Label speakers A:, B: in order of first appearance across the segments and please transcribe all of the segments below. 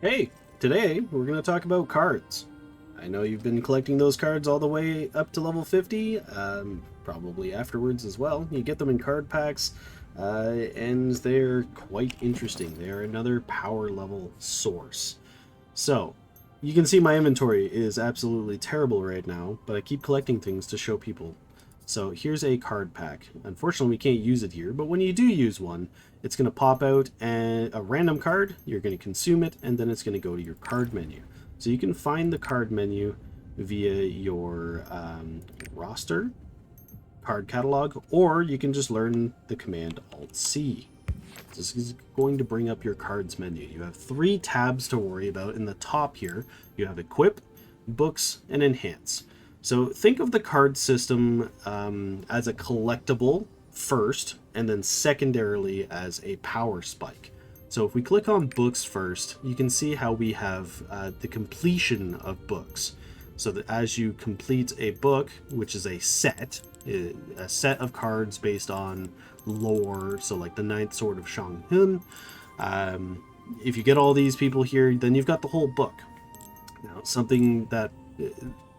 A: Hey, today we're going to talk about cards. I know you've been collecting those cards all the way up to level 50, probably afterwards as well. You get them in card packs, and they're quite interesting. They're another power level source. So, you can see my inventory is absolutely terrible right now, but I keep collecting things to show people. So here's a card pack. Unfortunately, we can't use it here, but when you do use one, it's going to pop out a random card, you're going to consume it, and then it's going to go to your card menu. So you can find the card menu via your roster, card catalog, or you can just learn the command Alt-C. This is going to bring up your cards menu. You have 3 tabs to worry about in the top here. You have Equip, Books, and Enhance. So think of the card system as a collectible first, and then secondarily as a power spike. So if we click on Books first, you can see how we have the completion of books. So that as you complete a book, which is a set of cards based on lore, so like the Ninth Sword of Shang Hun, if you get all these people here, then you've got the whole book. Now, something that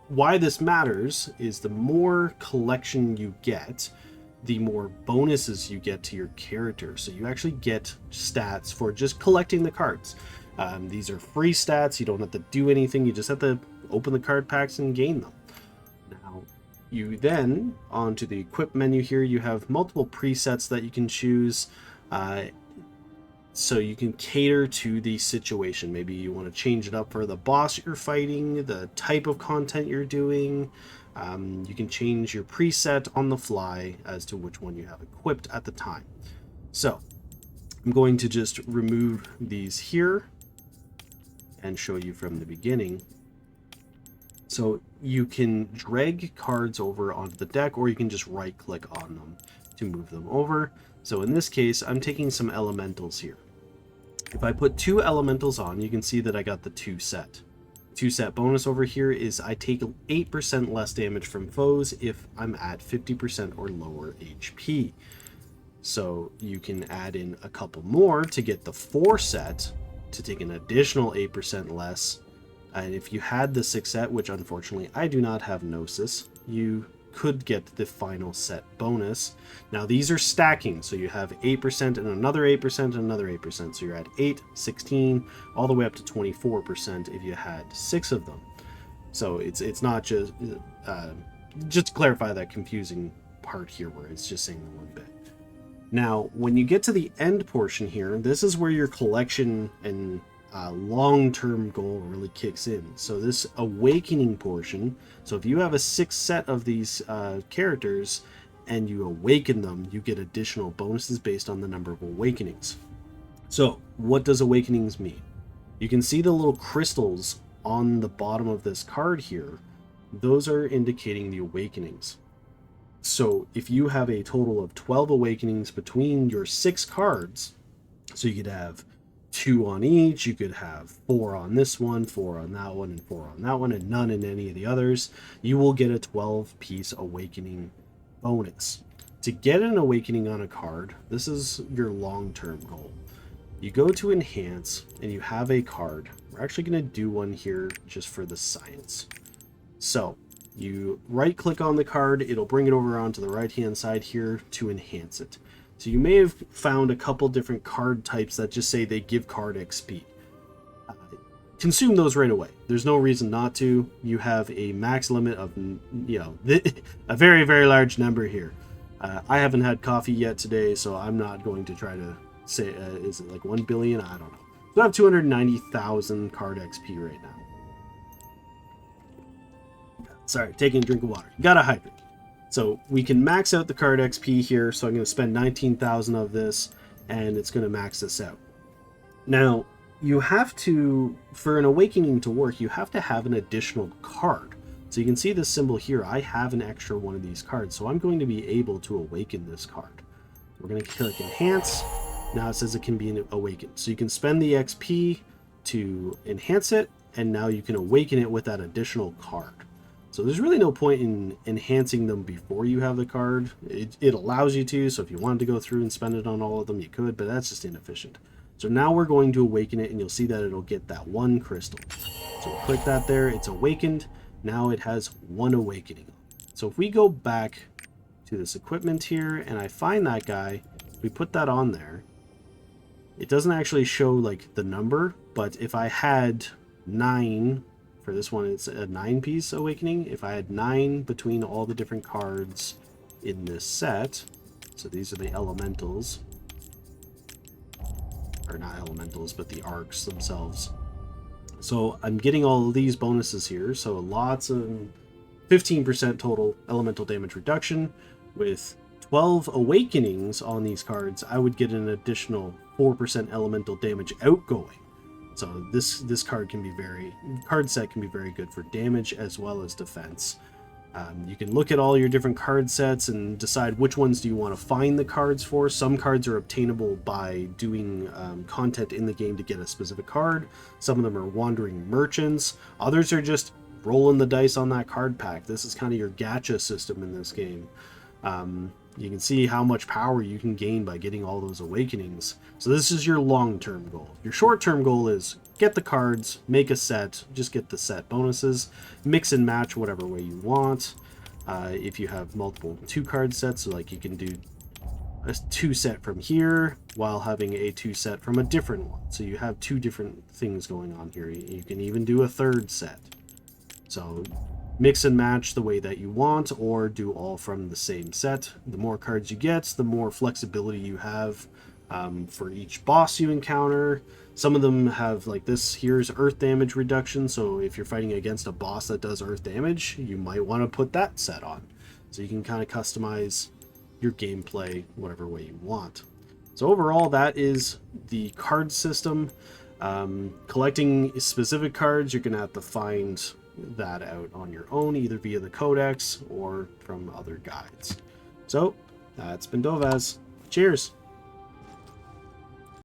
A: why this matters is the more collection you get, the more bonuses you get to your character. So you actually get stats for just collecting the cards. These are free stats. You don't have to do anything. You just have to open the card packs and gain them. Now, you then, onto the equip menu here, you have multiple presets that you can choose. So you can cater to the situation. Maybe you want to change it up for the boss you're fighting, the type of content you're doing. You can change your preset on the fly as to which one you have equipped at the time. So I'm going to just remove these here and show you from the beginning. So you can drag cards over onto the deck, or you can just right click on them to move them over. So in this case, I'm taking some elementals here. If I put 2 elementals on, you can see that I got the 2 set. 2 set bonus over here is I take 8% less damage from foes if I'm at 50% or lower HP. So you can add in a couple more to get the 4 set to take an additional 8% less. And if you had the 6 set, which unfortunately I do not have Gnosis, you could get the final set bonus. Now these are stacking, so you have 8% and another 8% and another 8%. So you're at 8, 16, all the way up to 24% if you had 6 of them. So it's not just to clarify that confusing part here where it's just saying the one bit. Now, when you get to the end portion here, this is where your collection and long-term goal really kicks in. So this awakening portion, so if you have a 6 set of these characters and you awaken them, you get additional bonuses based on the number of awakenings. So what does awakenings mean? You can see the little crystals on the bottom of this card here. Those are indicating the awakenings. So if you have a total of 12 awakenings between your 6 cards, so you could have 2 on each, you could have 4 on this one, 4 on that one, and 4 on that one, and none in any of the others, you will get a 12-piece awakening bonus. To get an awakening on a card, this is your long-term goal. You go to Enhance, and you have a card. We're actually going to do one here just for the science. So you right-click on the card, it'll bring it over onto the right-hand side here to enhance it. So you may have found a couple different card types that just say they give card XP. Consume those right away. There's no reason not to. You have a max limit of, a very, very large number here. I haven't had coffee yet today, so I'm not going to try to say, is it like 1 billion? I don't know. So I have 290,000 card XP right now. Sorry, taking a drink of water. You gotta hydrate. So we can max out the card XP here. So I'm going to spend 19,000 of this, and it's going to max this out. Now, you have to, for an awakening to work, you have to have an additional card. So you can see this symbol here. I have an extra one of these cards, so I'm going to be able to awaken this card. We're going to click Enhance. Now it says it can be awakened. So you can spend the XP to enhance it, and now you can awaken it with that additional card. So there's really no point in enhancing them before you have the card. It allows you to, so if you wanted to go through and spend it on all of them, you could, but that's just inefficient. So now we're going to awaken it, and you'll see that it'll get that 1 crystal. So we'll click that there, it's awakened. Now it has 1 awakening. So if we go back to this equipment here, and I find that guy, we put that on there. It doesn't actually show like the number, but if I had 9, for this one it's a 9-piece awakening. If I had 9 between all the different cards in this set, so these are the elementals, or not elementals, but the arcs themselves. So I'm getting all of these bonuses here, so lots of 15% total elemental damage reduction. With 12 awakenings on these cards, I would get an additional 4% elemental damage outgoing. So this card set can be very good for damage as well as defense. You can look at all your different card sets and decide which ones do you want to find the cards for. Some cards are obtainable by doing content in the game to get a specific card. Some of them are wandering merchants. Others are just rolling the dice on that card pack. This is kind of your gacha system in this game. You can see how much power you can gain by getting all those awakenings. So this is your long-term goal. Your short-term goal is get the cards, make a set, just get the set bonuses, mix and match whatever way you want. If you have multiple 2-card sets, so like you can do a 2 set from here while having a 2 set from a different one. So you have 2 different things going on here. You can even do a 3rd set. So mix and match the way that you want, or do all from the same set. The more cards you get, the more flexibility you have for each boss you encounter. Some of them have, like this here's earth damage reduction, so if you're fighting against a boss that does earth damage, you might want to put that set on. So you can kind of customize your gameplay whatever way you want. So overall, that is the card system. Collecting specific cards, you're going to have to find that out on your own, either via the codex or from other guides. So that's been Dovaz. Cheers.